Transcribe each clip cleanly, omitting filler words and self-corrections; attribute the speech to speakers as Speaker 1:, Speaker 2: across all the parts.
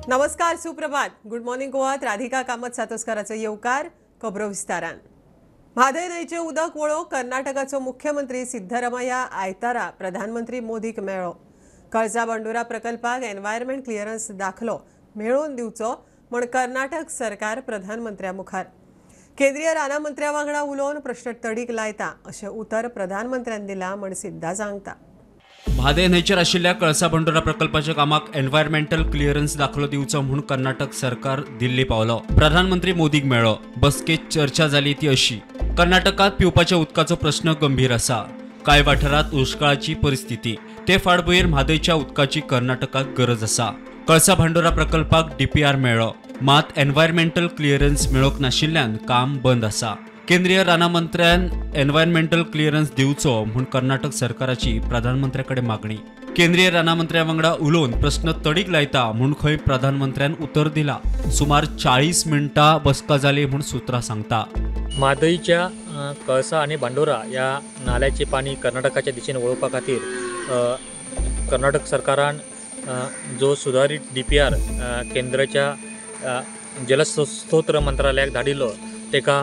Speaker 1: नमस्कार, सुप्रभात. Good morning गोवात Radhika Kamat सातोस्कराचो येवकार. खबरो विस्तारान. म्हादय न्हंयचे उदक वळोवंक कर्नाटकाचो मुख्यमंत्री सिद्धरामय्या आयतारा प्रधानमंत्री मोदीक मेळ्ळो. कळसा बंडोरा प्रकल्पाक एनवायरमेंट क्लियरन्स दाखलो मेळोवन दिवचो म्हण कर्नाटक सरकार प्रधानमंत्र्या मुखार. केंद्रीय राना मंत्र्या वांगडा उलोवन प्रश्न तडीक लायता अशें उतर प्रधानमंत्र्यान दिलां म्हण सिद्धा सांगता.
Speaker 2: म्हादय न्हंयचेर आशिल्ल्या कळसा बंडोरा प्रकल्पाच्या कामाक एनवायरमेंटल क्लियरन्स दाखलो दिवचो म्हूण कर्नाटक सरकार दिल्ली पावलो. प्रधानमंत्री मोदीक मेळ्ळो. बसकेत चर्चा जाली ती अशी: कर्नाटकात पिवपाच्या उदकाचो प्रश्न गंभीर आसा. कांय वाठारांत दुश्काळाची परिस्थिती. ते फाटभुंयेर म्हादयच्या उदकाची कर्नाटकाक गरज आसा. कळसा बंडोरा प्रकल्पाक DPR मेळ्ळो, मात एनवायरमेंटल क्लियरन्स मेळोवंक नाशिल्ल्यान काम बंद आसा. केंद्रीय राना मंत्र्यान एनवायरमेंटल क्लियरन्स दिवचो म्हूण कर्नाटक सरकाराची प्रधानमंत्र्याकडे मागणी. केंद्रीय राना मंत्र्या वांगडा उलोवन प्रश्न तडीक लायता म्हूण खंय प्रधानमंत्र्यान उतर दिला. सुमार 40 मिनटां बसका जाली म्हूण सुत्रां सांगता.
Speaker 3: म्हादयच्या कळसा आणि बांडोरा या नाल्याचे पाणी कर्नाटकाच्या दिशेने वळोवपा खातीर कर्नाटक सरकारान जो सुधारित DPR केंद्राच्या जलस्रोत मंत्रालयाक धाडिल्लो तेका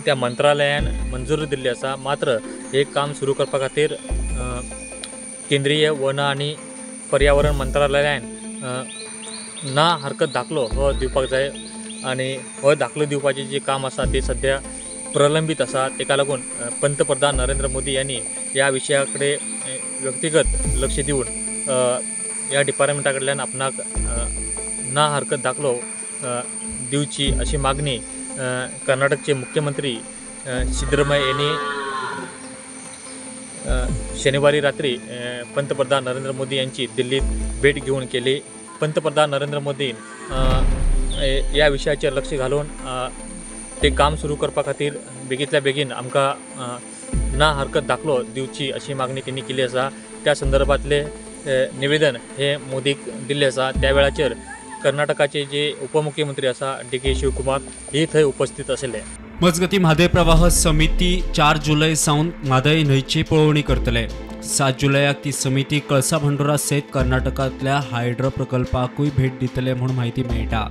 Speaker 3: त्या मंत्रालयान मंजुरी दिल्ली आसा. मात्र हे काम सुरू करपा खातीर केंद्रीय वन आणि पर्यावरण मंत्रालयान ना हरकत दाखलो हो दिवपाक जाय आणि हो दाखलो दिवपाचें जे काम आसा ते सध्या प्रलंबित आसा. तेका लागून पंतप्रधान नरेंद्र मोदी यांनी या विशयाकडे व्यक्तिगत लक्ष दिवन या डिपार्टमेंटा कडल्यान आपणाक ना हरकत दाखलो दिवची अशी मागणी कर्नाटकचे मुख्यमंत्री सिद्धरामय्या यांनी शनिवारी रात्री पंतप्रधान नरेंद्र मोदी यांची दिल्लीत भेट घेऊन केली. पंतप्रधान नरेंद्र मोदी या विषयाचेर लक्ष घालून ते काम सुरू करपा खातीर बेगींतल्या बेगीन आमकां ना हरकत दाखलो दिवची अशी मागणी त्यांनी केली आसा. त्या संदर्भातले निवेदन हे मोदीक दिल्ले आसा. त्या वेळाचेर कर्नाटकाचे जे उपमुख्यमंत्री आसा DK शिवकुमार हे थंय उपस्थित आशिल्ले.
Speaker 2: मजगती म्हादय प्रवाह समिती 4 जुलय सावन म्हादय न्हंयची पळोवणी करतले. 7 जुलयाक ती समिती कळसा बंडोरा सयत कर्नाटकांतल्या हायड्रो प्रकल्पाकूय भेट दितले म्हूण म्हायती मेळटा.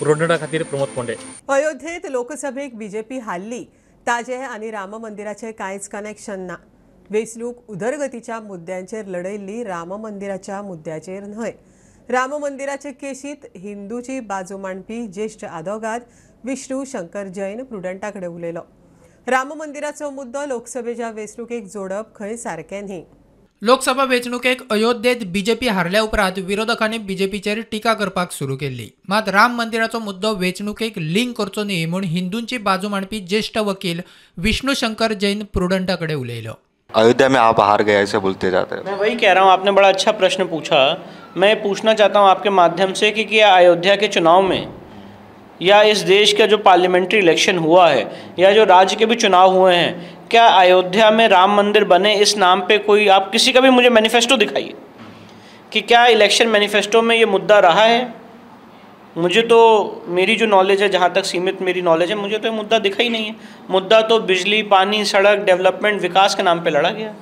Speaker 3: पुरोडा खातीर प्रमोद पोंडे.
Speaker 1: अयोध्येत लोकसभेक BJP हारली. ताजे आनी राम मंदिराचे कांयच कनेक्शन ना. वेंचणूक उदरगतीच्या मुद्द्यांचेर लढयल्ली राम मंदिराच्या मुद्द्याचेर न्हय. राम मंदिराचे केशीत हिंदूची बाजू मांडपी ज्येष्ठ आदवोगाद विष्णू शंकर जैन प्रुडंटाकडे उलयलो. राम मंदिराचो मुद्दो लोकसभेच्या वेंचणुकेक जोडप खंय सारकें न्ही.
Speaker 4: लोकसभा वेंचणुकेक अयोध्येत BJP हारल्या उपरांत विरोधकांनी BJPचेर टिका करपाक सुरू केल्ली. मात राम मंदिराचो मुद्दो वेंचणुकेक लिंक करचो न्ही म्हूण हिंदूंची बाजू मांडपी ज्येष्ठ वकील विष्णू शंकर जैन प्रुडंटाकडे उलयलो.
Speaker 5: अयोध्या में आप हार गए ऐसे बोलते जाते हैं.
Speaker 6: मैं वही कह रहा हूँ, आपने बड़ा अच्छा प्रश्न पूछा. मैं पूछना चाहता हूँ आपके माध्यम से कि क्या अयोध्या के चुनाव में या इस देश का जो पार्लियामेंट्री इलेक्शन हुआ है या जो राज्य के भी चुनाव हुए हैं, क्या अयोध्या में राम मंदिर बने इस नाम पे कोई आप किसी का भी मुझे मैनिफेस्टो दिखाइए कि क्या इलेक्शन मैनिफेस्टो में ये मुद्दा रहा है. मुझे तो मेरी जो नॉलेज है, जहाँ तक सीमित मेरी नॉलेज है, मुझे तो ये मुद्दा दिखा ही नहीं है. मुद्दा तो बिजली, पानी, सड़क, डेवलपमेंट, विकास के नाम पे लड़ा गया.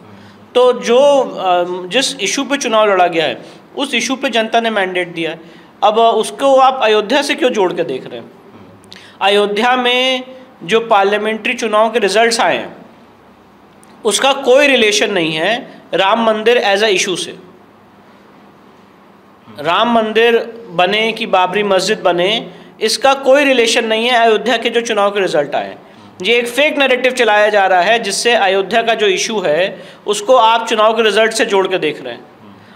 Speaker 6: तो जो जिस इशू पे चुनाव लड़ा गया है उस इशू पे जनता ने मैंडेट दिया है. अब उसको आप अयोध्या से क्यों जोड़ के देख रहे हैं. अयोध्या में जो पार्लियामेंट्री चुनाव के रिजल्ट्स आए हैं उसका कोई रिलेशन नहीं है राम मंदिर एज अ इशू से. राम मंदिर बने कि बाबरी मस्जिद बने, इसका कोई रिलेशन नहीं है अयोध्या के जो चुनाव के रिजल्ट आए. ये एक फेक नैरेटिव चलाया जा रहा है जिससे अयोध्या का जो इशू है उसको आप चुनाव के रिजल्ट से जोड़ के देख रहे हैं.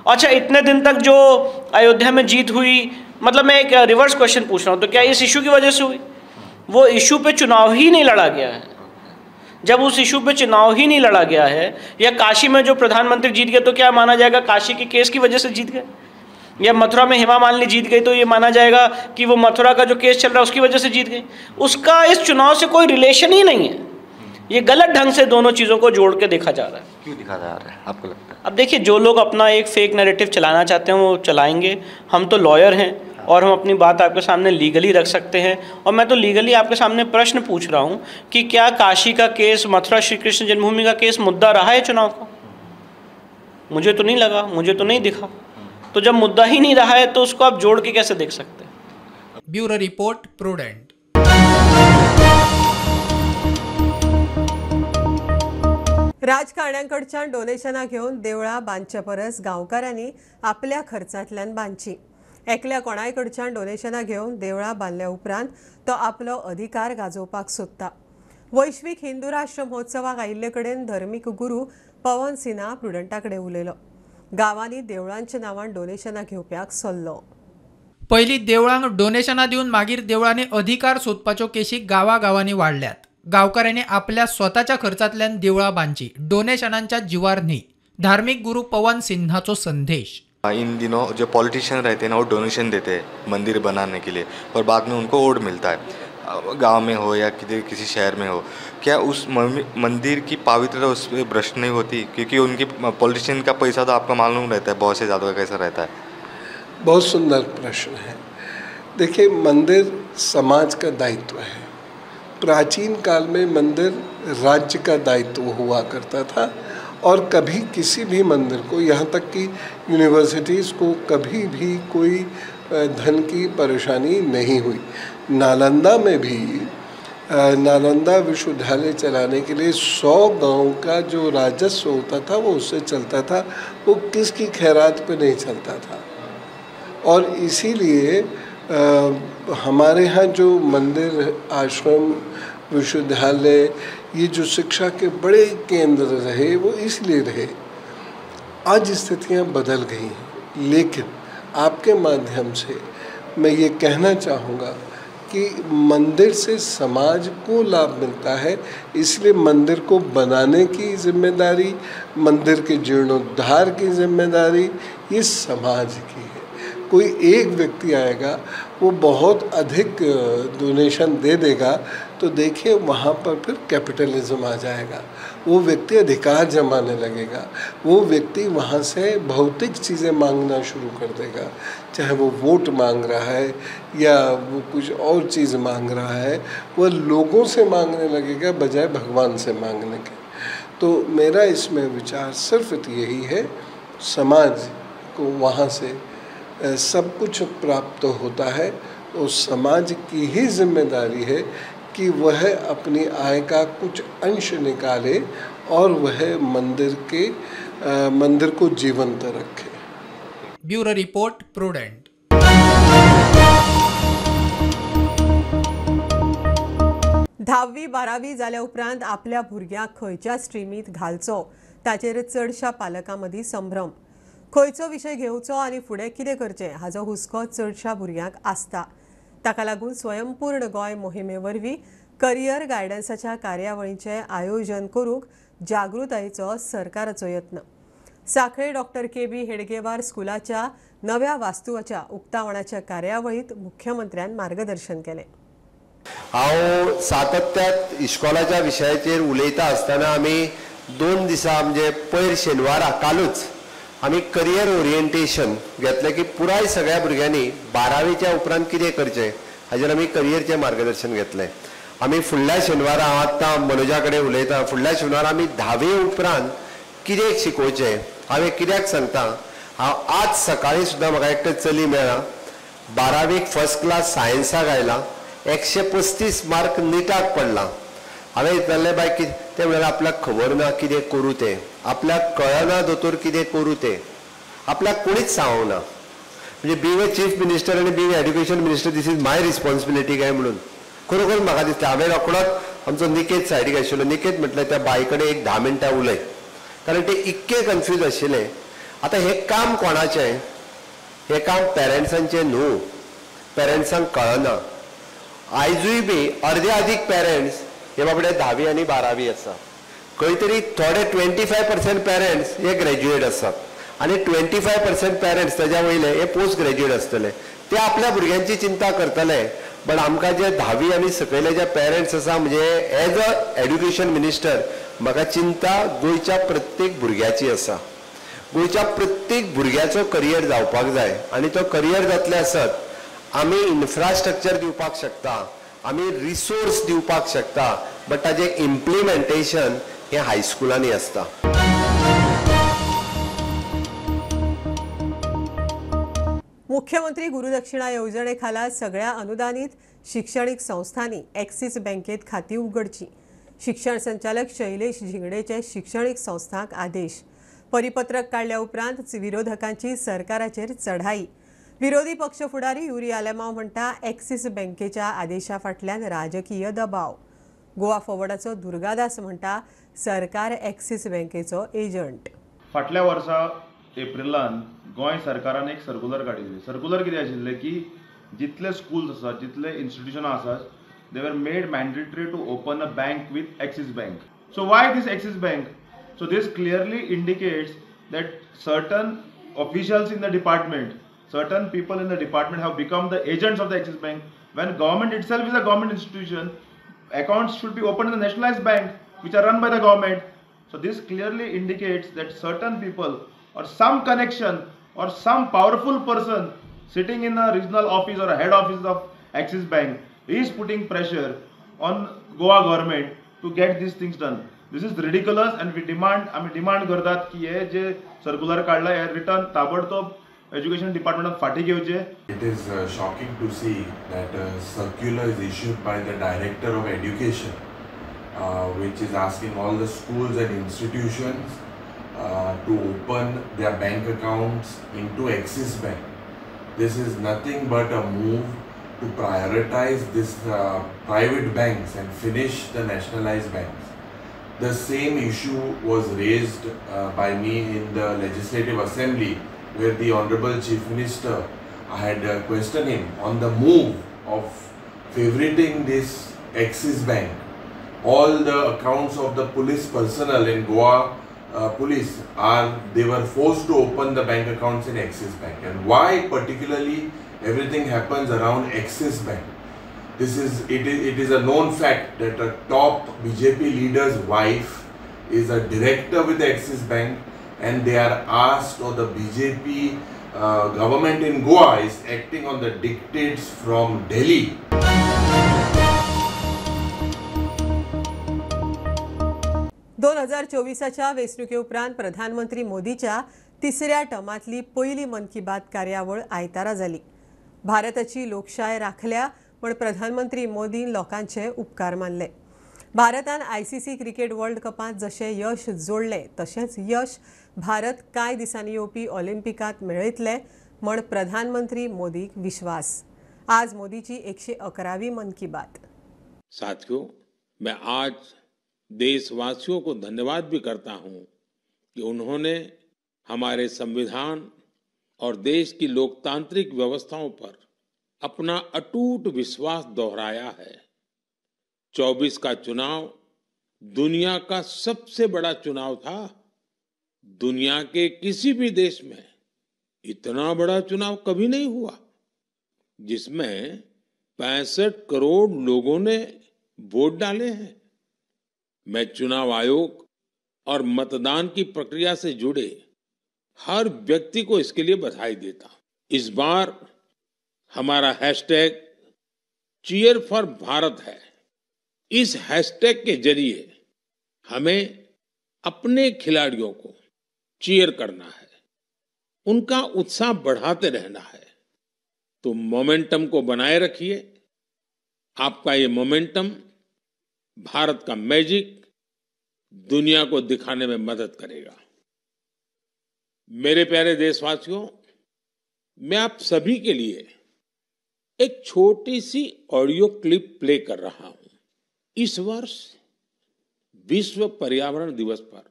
Speaker 6: अच्छा, इतने दिन तक जो अयोध्या में जीत हुई, मतलब मैं एक रिवर्स क्वेश्चन पूछ रहा हूँ, तो क्या इस इशू की वजह से हुई? वो इशू पे चुनाव ही नहीं लड़ा गया है. जब उस इशू पे चुनाव ही नहीं लड़ा गया है, या काशी में जो प्रधानमंत्री जीत गए तो क्या माना जाएगा काशी के केस की वजह से जीत गए, या मथुरा में हेमा मालिनी जीत गई तो ये माना जाएगा कि वो मथुरा का जो केस चल रहा है उसकी वजह से जीत गई. उसका इस चुनाव से कोई रिलेशन ही नहीं है. ये गलत ढंग से दोनों चीज़ों को जोड़ के देखा जा रहा है.
Speaker 5: क्यों दिखा जा रहा है आपको लगता है?
Speaker 6: अब देखिए, जो लोग अपना एक फेक नैरेटिव चलाना चाहते हैं वो चलाएंगे. हम तो लॉयर हैं और हम अपनी बात आपके सामने लीगली रख सकते हैं. और मैं तो लीगली आपके सामने प्रश्न पूछ रहा हूँ कि क्या काशी का केस, मथुरा श्री कृष्ण जन्मभूमि का केस मुद्दा रहा है चुनाव का? मुझे तो नहीं लगा, मुझे तो नहीं दिखा. तो जब मुद्दा ही नहीं रहा है तो उसको आप जोड़ के कैसे देख सकते हैं?
Speaker 4: Bureau report Prudent.
Speaker 1: राजकारण्यांकडच्यान डोनेशनां घेवन देवळां बांदचे परस गांवकारांनी आपल्या खर्चांतल्यान बांदची. एकल्या कोणाय कडच्यान डोनेशनां घेवन देवळां बांदल्या उपरांत तो आपलो अधिकार गाजोवपाक सोदता. वैश्वीक हिंदू राष्ट्र महोत्सवाक आयिल्ले कडेन धर्मीक गुरू पवन सिन्हा प्रुडंटा कडेन उलयलो. गांवांनी देवळांच्या नांवान डोनेशनां घेवप्याक सल्लो.
Speaker 4: पयलीं देवळांक डोनेशनां दिवन मागीर देवळांनी अधिकार सोदपाच्यो केशी गांवागांवांनी वाडल्यात. गांवकारांनी आपल्या स्वताच्या खर्चांतल्यान देवळां बांदची, डोनेशनांच्या जिवार न्ही. धार्मिक गुरू पवन सिन्हाचो संदेश.
Speaker 5: इन दिनों जो पॉलिटिशियन रहते हैं ना वो डोनेशन देते हैं मंदिर बनाने के लिए और बाद में उनको वोट मिलता है, गांव में हो या किसी शहर में हो. क्या उस मंदिर की पवित्रता उस पर भ्रष्ट नहीं होती? क्योंकि उनकी पॉलिटिशियन का पैसा तो आपको मालूम रहता है बहुत से ज़्यादा कैसा रहता है.
Speaker 7: बहुत सुंदर प्रश्न है. देखिए, मंदिर समाज का दायित्व है. प्राचीन काल में मंदिर राज्य का दायित्व हुआ करता था और कभी किसी भी मंदिर को, यहाँ तक कि यूनिवर्सिटीज़ को कभी भी कोई धन की परेशानी नहीं हुई. नालंदा में भी नालंदा विश्वविद्यालय चलाने के लिए 100 गांव का जो राजस्व होता था वो उससे चलता था, वो किसकी खैरात पे नहीं चलता था. और इसीलिए हमारे यहाँ जो मंदिर, आश्रम, विश्वविद्यालय, ये जो शिक्षा के बड़े केंद्र रहे वो इसलिए रहे. आज स्थितियाँ बदल गई हैं, लेकिन आपके माध्यम से मैं ये कहना चाहूँगा कि मंदिर से समाज को लाभ मिलता है, इसलिए मंदिर को बनाने की जिम्मेदारी, मंदिर के जीर्णोद्धार की जिम्मेदारी ये समाज की है. कोई एक व्यक्ति आएगा, वो बहुत अधिक डोनेशन दे देगा, तो देखिए वहाँ पर फिर कैपिटलिज्म आ जाएगा. वो व्यक्ति अधिकार जमाने लगेगा, वो व्यक्ति वहाँ से भौतिक चीज़ें मांगना शुरू कर देगा, चाहे वो वोट मांग रहा है या वो कुछ और चीज़ मांग रहा है, वह लोगों से मांगने लगेगा बजाय भगवान से मांगने के. तो मेरा इसमें विचार सिर्फ यही है, समाज को वहाँ से सब कुछ प्राप्त होता है और समाज की ही जिम्मेदारी है कि वह अपनी आय का कुछ अंश निकाले और वह मंदिर को जीवंत रखे.
Speaker 4: Bureau report prudent.
Speaker 1: धावी 12वी जाल्या उपरांत आपल्या भुरग्याक खंयच्या स्ट्रिमीत घालचो ताचेर चडशा पालकां मदीं संभ्रम. खंयचो विशय घेवचो आनी फुडें कितें करचें हाचो हुस्को चडशा भुरग्यांक आसता. ताका लागून स्वयंपूर्ण गोंय मोहिमे वरवीं करियर गायडन्साच्या कार्यावळींचें आयोजन करूंक जागृतायेचो सरकाराचो यत्न. सांखळे डॉक्टर के.बी. हेडगेवार स्कुलाच्या नव्या वास्तुवाच्या उक्तावणाच्या कार्यावळींत मुख्यमंत्र्यान मार्गदर्शन केलें.
Speaker 8: हांव सातत्यात इश्कोलाच्या विशयाचेर उलयता आसतना आमी 2 दिसा म्हणजे पयर शेनवारा कालूच आमी करियर ओरिएंटेशन घेतलें की पुराय सगळ्या भुरग्यांनी 12वीच्या उपरांत कितें करचें हाजेर आमी करियरचें मार्गदर्शन घेतलें. आमी फुडल्या शेनवारा, हांव आतां मनोजा कडेन उलयतां, फुडल्या शेनवारा आमी 10वी उपरांत कितें शिकोवचें हांव कित्याक सांगता. हांव आज सकाळीं सुद्दां म्हाका एकटें चली मेळ्ळां, 12वीक फर्स्ट क्लास सायन्साक आयला, 135 मार्क निटाक पडला. हांवें विचारलें बाय ते म्हळ्यार आपल्याक खबर ना कितें करूं तें, आपल्याक कळना दोतोर कितें करूं तें, आपल्याक कोणीच सांगूंक ना. म्हणजे बींग ए चीफ मिनिस्टर आनी being education minister this is my responsibility काय म्हणून खरोखर म्हाका दिसता. हांवें रोखडोच आमचो निकेत सायडीक आशिल्लो, निकेत म्हटलें त्या बाई कडेन एक 10 मिनटां उलय, कारण ते इतके कन्फ्यूज आशिल्ले. आतां हें काम कोणाचें? हें काम पेरंट्सांचें न्हू, पेरंट्सांक कळना. आयजूय बी अर्दे अदीक पेरंट्स हे बाबडे 10वी आनी 12वी आसा. खंय तरी थोडे 25% पेरंट्स हे ग्रॅज्युएट आसात आनी 25% पेरंट्स ताच्या वयले हे पोस्ट ग्रॅज्युएट आसतले. ते आपल्या भुरग्यांची चिंता करतले, बट आमकां जे 10वी आनी सकयले जे पेरंट्स आसा, म्हणजे एज अ एड्युकेशन मिनिस्टर म्हाका चिंता गोंयच्या प्रत्येक भुरग्याची आसा. गोंयच्या प्रत्येक भुरग्याचो करियर जावपाक जाय आनी तो करियर जातले आसत आमी इन्फ्रास्ट्रक्चर दिवपाक शकता, आमी रिसोर्स दिवपाक शकता, बट ताजें इम्प्लिमेंटेशन हें हायस्कुलांनी आसता.
Speaker 1: मुख्यमंत्री गुरुदक्षिणा योजनेखाला सगळ्या अनुदानित शिक्षणिक संस्थांनी ॲक्सिस बँकेत खाती उघडची. शिक्षण संचालक शैलेश झिंगडेचे शिक्षणिक संस्थांक आदेश. परिपत्रक काढल्या उपरांत विरोधकांची सरकाराचेर चढाई. विरोधी पक्ष फुडारी युरी आलेमांव म्हणटा ॲक्सिस बँकेच्या आदेशा फाटल्यान राजकीय दबाव. गोवा फॉरवर्डाचो दुर्गादास म्हणटा सरकार ॲक्सिस बँकेचो एजंट.
Speaker 9: फाटल्या वर्सा एप्रिलान गोंय सरकारान एक सर्क्युलर काडिल्ली. सर्क्युलर कितें आशिल्लें की जितले स्कूल्स आसात, जितले इन्स्टिट्यूशनां आसात, they were made mandatory to open a bank with Axis bank. So why this Axis bank? So this clearly indicates that certain officials in the department, certain people in the department have become the agents of the Axis Bank. When government itself is a government institution, accounts should be opened in the nationalized bank which are run by the government. So this clearly indicates that certain people or some connection or some powerful person sitting in a regional office or a head office of Axis Bank is putting pressure on Goa government to get these things done. This is ridiculous and we demand करतात की हे जे circular काढला हे return ताबडतोब education डिपार्टमेंटात फाटी घेवचे.
Speaker 10: It is shocking to see that a circular is issued by the Director of Education, which is asking all the schools and institutions to open their bank accounts into Axis Bank. This is nothing but a move to prioritize this private banks and finish the nationalized banks. The same issue was raised by me in the Legislative Assembly, where the Honorable Chief Minister, I had questioned him on the move of favoriting this Axis Bank. All the accounts of the police personnel in Goa police they were forced to open the bank accounts in Axis Bank. And why particularly everything happens around Axis Bank? It is a known fact that a top BJP leader's wife is a director with Axis Bank and they are asked, or the BJP government in Goa is acting on the dictates from Delhi.
Speaker 1: दोन 2024च्या वेंचणुके उपरांत प्रधानमंत्री मोदीच्या तिसऱ्या टर्मातली पहिली मन की बात कार्यावळ आयतारा जाली. भारताची लोकशाय राखल्या पण प्रधानमंत्री मोदीन लोकांचे उपकार मानले. भारतान ICC क्रिकेट वर्ल्ड कपांत जशें यश जोडले तशेंच यश भारत कांय दिसांनी येवपी ऑलिंपिकांत मेळयतले म्हण प्रधानमंत्री मोदीक विश्वास. आज मोदीची 111वी मन की बात.
Speaker 11: साथियों, मैं आज देशवासियों को धन्यवाद भी करता हूं कि उन्होंने हमारे संविधान और देश की लोकतांत्रिक व्यवस्थाओं पर अपना अटूट विश्वास दोहराया है. 24 का चुनाव दुनिया का सबसे बड़ा चुनाव था. दुनिया के किसी भी देश में इतना बड़ा चुनाव कभी नहीं हुआ, जिसमें 65 करोड़ लोगों ने वोट डाले हैं. मैं चुनाव आयोग और मतदान की प्रक्रिया से जुड़े हर व्यक्ति को इसके लिए बधाई देता हूं. इस बार हमारा हैशटैग चीयर फॉर भारत है. इस हैशटैग के जरिए हमें अपने खिलाड़ियों को चीयर करना है, उनका उत्साह बढ़ाते रहना है. तो मोमेंटम को बनाए रखिए. आपका ये मोमेंटम भारत का मैजिक दुनिया को दिखाने में मदद करेगा. मेरे प्यारे देशवासियों, मैं आप सभी के लिए एक छोटी सी ऑडियो क्लिप प्ले कर रहा हूं. इस वर्ष विश्व पर्यावरण दिवस पर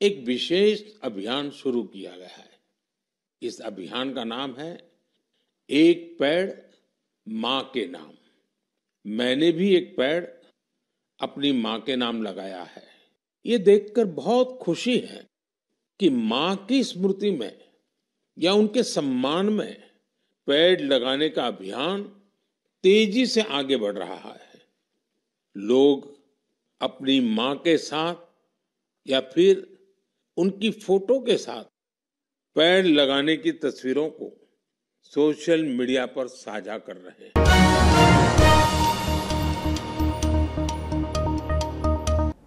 Speaker 11: एक विशेष अभियान शुरू किया गया है. इस अभियान का नाम है एक पेड़ मां के नाम. मैंने भी एक पेड़ अपनी मां के नाम लगाया है. ये देखकर बहुत खुशी है कि मां की स्मृति में या उनके सम्मान में पेड़ लगाने का अभियान तेजी से आगे बढ़ रहा है. लोग अपनी मां के साथ या फिर उनकी फोटो के साथ पेड़ लगाने की तस्वीरों को सोशल मीडिया पर साझा कर रहे हैं.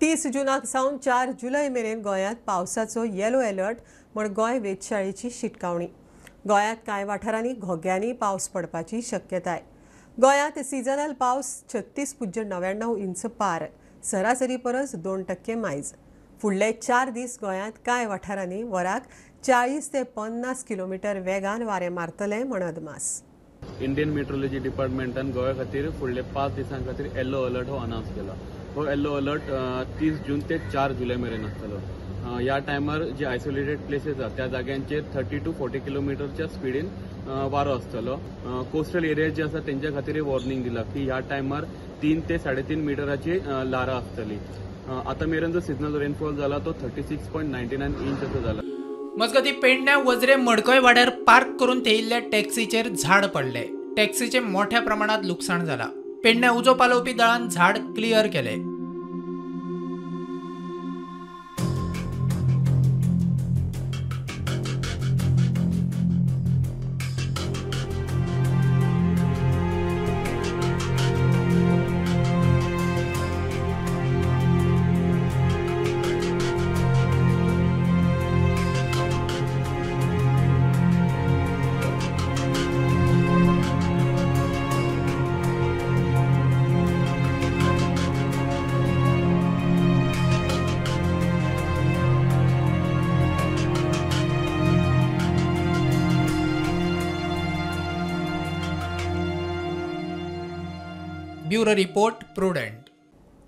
Speaker 1: 30 जूनाक सावन 4 जुलै मेरेन गोंयांत पावसाचो येलो अलर्ट म्हण गोंय वेधशाळेची शिटकावणी. गोंयांत कांय वाठारांनी घोग्यांनी पावस पडपाची शक्यताय. गोंयांत सिजनल पावस 36.99 इंच पार, सरासरी परस 2% मायज. फुडले 4 दीस गोंयांत कांय वाठारांनी वराक 40 ते 50 किलोमीटर वेगान वारें मारतले म्हण अदमास.
Speaker 12: इंडियन मेट्रोलॉजी डिपार्टमेंटान गोंया खातीर फुडले 5 दिसां खातीर येलो अलर्ट हो अनावन्स केला. हो येलो अलर्ट 30 जून ते 4 जुलय मेरेन आसतलो. ह्या टायमार जे आयसोलेटेड प्लेसेस आसा त्या जाग्यांचेर 30 to 40 किलोमिटरच्या स्पिडीन वारो आसतलो. कोस्टल एरिया जे आसा तेंच्या खातीर वॉर्निंग दिला की ह्या टायमार 3 ते 3.5 मिटराची ल्हारां आसतली. आतां मेरेन जो सिजनल रेनफॉल जाला तो 36.99 इंच असो जाला.
Speaker 4: मजगती पेडण्या वजरे मडकय वाड्यार पार्क करून थेयिल्ल्या टॅक्सीचेर झाड पडले. टॅक्सीचे मोठ्या प्रमाणात लुकसाण जाला. पेडण्या उजो पालोवपी दळान झाड क्लियर केले. Bureau report Prudent.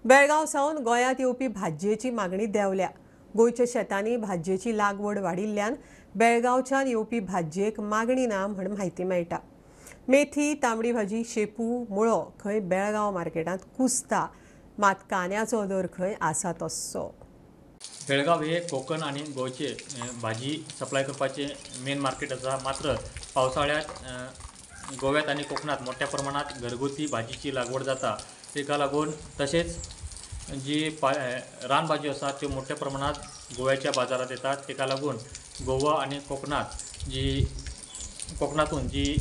Speaker 1: बेळगांव सावन गोंयांत येवपी भाजयेची मागणी देंवल्या. गोंयच्या शेतांनी भाजयेची लागवड वाडिल्ल्यान बेळगांवच्यान येवपी भाजयेक मागणी ना म्हण म्हायती मेळटा. मेथी, तांबडी भाजी, शेपू, मुळो खंय बेळगांव मार्केटांत कुसता, मात कांद्याचो दर खंय आसा तस्सो.
Speaker 3: बेळगाव हे कोकण आणि गोंयचे भाजी सप्लाय करपाचे मेन मार्केट आसा. मात्र पावसाळ्यात गोव्यात आणि कोकणात मोठ्या प्रमाणात घरगुती भाजीची लागवड जाता. तेका लागून तसेच जी रानभाजी आसा त्यो मोठ्या प्रमाणात गोव्याच्या बाजारात येतात. तेका लागून गोवा आणि कोकणातून जी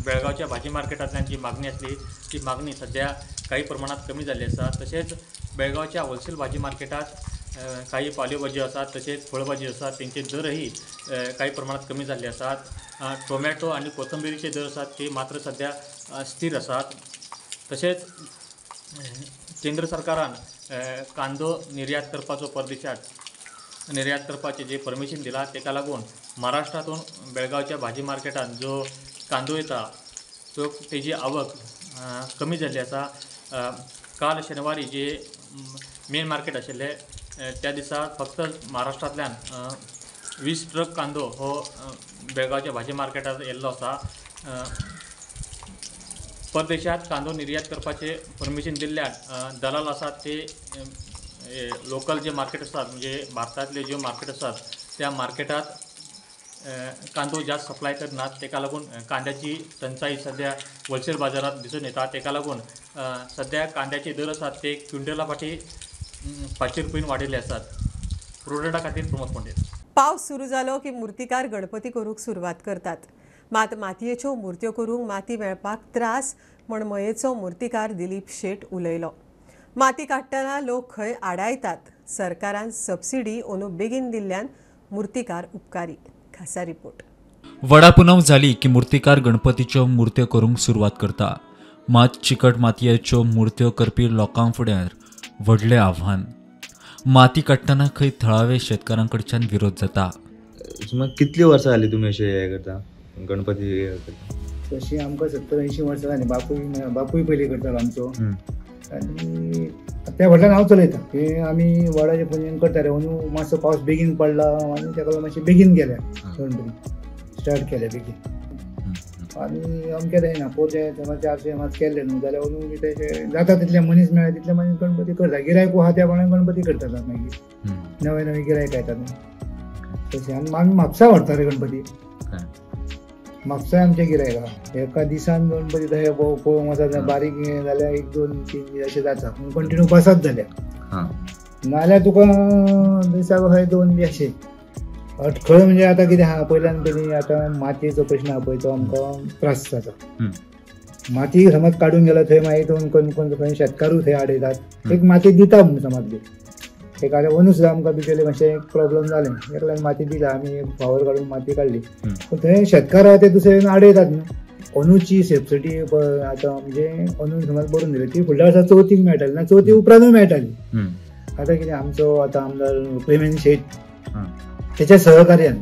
Speaker 3: बेळगावच्या भाजी मार्केटांतल्यान जी मागणी असली ती मागणी सध्या काही प्रमाणात कमी झाली आसा. तसेच बेळगावच्या होलसेल भाजी मार्केटात काही पालेभाजी आसात तसेच फळभाजी आसात तेंचे दरही काही प्रमाणात कमी झाले आसात. टोमॅटो आणि कोथंबिरीचे दर आसात ते मात्र सध्या स्थिर आसात. तसेच केंद्र सरकारान कांदो निर्यात करपाचो परदेशात निर्यात करपाचे जे परमिशन दिला तेका लागून महाराष्ट्रातून बेळगावच्या भाजी मार्केटात जो कांदो येता तो तेजी आवक कमी झाली आसा. काल शेनवारी जे मेन मार्केट आशिल्ले त्या दिसा फक्त महाराष्ट्रांतल्यान 20 ट्रक कांदो हो बेळगावच्या भाजी मार्केटात येल्लो आसा. परदेशात कांदो निर्यात करपाचे परमिशन दिल्ल्यान दलाल आसात ते लोकल जे मार्केट आसात म्हणजे भारतातले जे मार्केट आसात त्या मार्केटात कांदो जास्त सप्लाय करनात. तेका लागून कांद्याची टंचाई सध्या होलसेल बाजारात दिसून येता. तेका लागून सध्या कांद्याचे दर आसात ते क्विंटला फाटी 500 रुपयान वाडिल्ले आसात. प्रुडंटा खातीर प्रमोद पंडित.
Speaker 1: पावस सुरू जालो की मुर्तीकार गणपती करूंक सुरवात करतात. मात मातयेच्यो मुर्त्यो करूंक माती मेळपाक त्रास म्हण मयेचो मुर्तीकार दिलीप शेट उलयलो. माती काडटना लोक खंय आडायतात. सरकारान सबसिडी अंदू बेगीन दिल्ल्यान मुर्तीकार उपकारी. खासा रिपोर्ट.
Speaker 2: वडापुनव जाली की मुर्तीकार गणपतीच्यो मुर्त्यो करूंक सुरवात करता. मात चिकट मातयेच्यो मुर्त्यो करपी लोकां फुड्यार व्हडलें आव्हान. माती काडटना खंय थळावे शेतकारांकडच्यान विरोध जाता.
Speaker 13: कितली वर्सां जाली तुमी अशें हें करता गणपती करता?
Speaker 14: तशी आमकां 70-80 वर्सां जाली. बापूय पयलीं करतालो आमचो आनी त्या फाटल्यान हांव चलयता. हे आमी वडाचे पुजेन करताले. अंदू मातसो पावस बेगीन पडला आनी ताका लागून मातशें बेगीन गेले गणपती स्टार्ट केले बेगीन. आनी अमकें जायना पोरचे 400 मात केल्ले न्हू जाल्यार अंदू तेचे जाता तितले मनीस मेळ्ळे तितले मागीर गणपती करता. गिरायक आहा त्या प्रमाणे गणपती करतात मागीर नवे नवे गिरायक येतात न्हू तशें. आनी आमी म्हापसा व्हरता रे गणपती. म्हापसा आमचे गिरायक आहा. एका दिसान गणपती तशें पळोवंक वचत बारीक जाल्यार 1-2-3 दीस अशें जाता पूण कंटिन्यू बसत जाल्या नाल्यार तुका दिसाक अशें 2 दीस अशें अडखळ. म्हणजे आतां कितें आहा पयल्यान पयलीं आतां मातयेचो प्रश्न आहा पळय तो आमकां त्रास जाता. माती समज काडून गेलो थंय मागीर खंय शेतकारूय थंय आडयतात. एक माती दिता समजली एक आतां अंदू सुद्दां आमकां भितरले मातशें एक प्रॉब्लम जालें, ताका लागून माती दिला आमी, फावर काडून माती काडली. पूण थंय शेतकार आहा ते दुसरे आडयतात न्हू. अंदूची सबसिडी आतां म्हणजे अंदू समज भरून दिली ती फुडल्या वर्सा चवथीक मेळटाली ना चवथी उपरांतूय मेळटाली. आतां कितें आमचो आतां आमदार प्रेमेंद शेट तेच्या सहकार्यान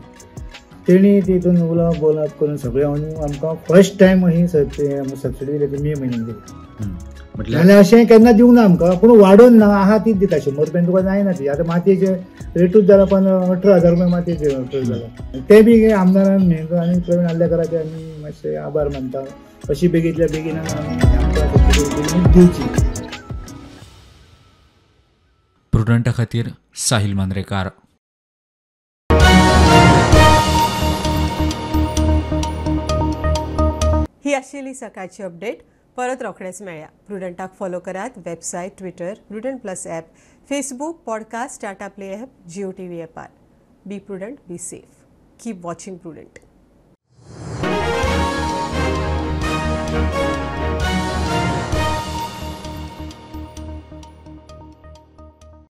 Speaker 14: तेणी तितून उलोवप बोलप करून सगळे अंदू आमकां फर्स्ट टायम ही सबसिडी दिली ती मे म्हयन्यान दिली. जाल्यार अशें केन्ना दिवंक ना आमकां, पूण वाडोवन ना आहा तीच दिता. 100 रुपयान तुका जायना ती. आतां मातयेचे रेटूच जाला पण 18,000 रुपया मातयेचे रेट जाला. ते बी आमदारान हें आनी प्रवीण आल्लेकराचे आमी मातशे आभार मानता. अशी बेगीतल्या बेगीन आमकां दिवची.
Speaker 2: प्रुडंटा खातीर साहिल मांद्रेकार.
Speaker 1: ही आशिल्ली सकाळची अपडेट. परत रोखडेच मेळया. प्रुडंटाक फॉलो करात. Website, Twitter, Prudent plus app, Facebook, podcast, Tata play app, Jio TV ॲपार. Be Prudent, be safe. Keep watching prudent.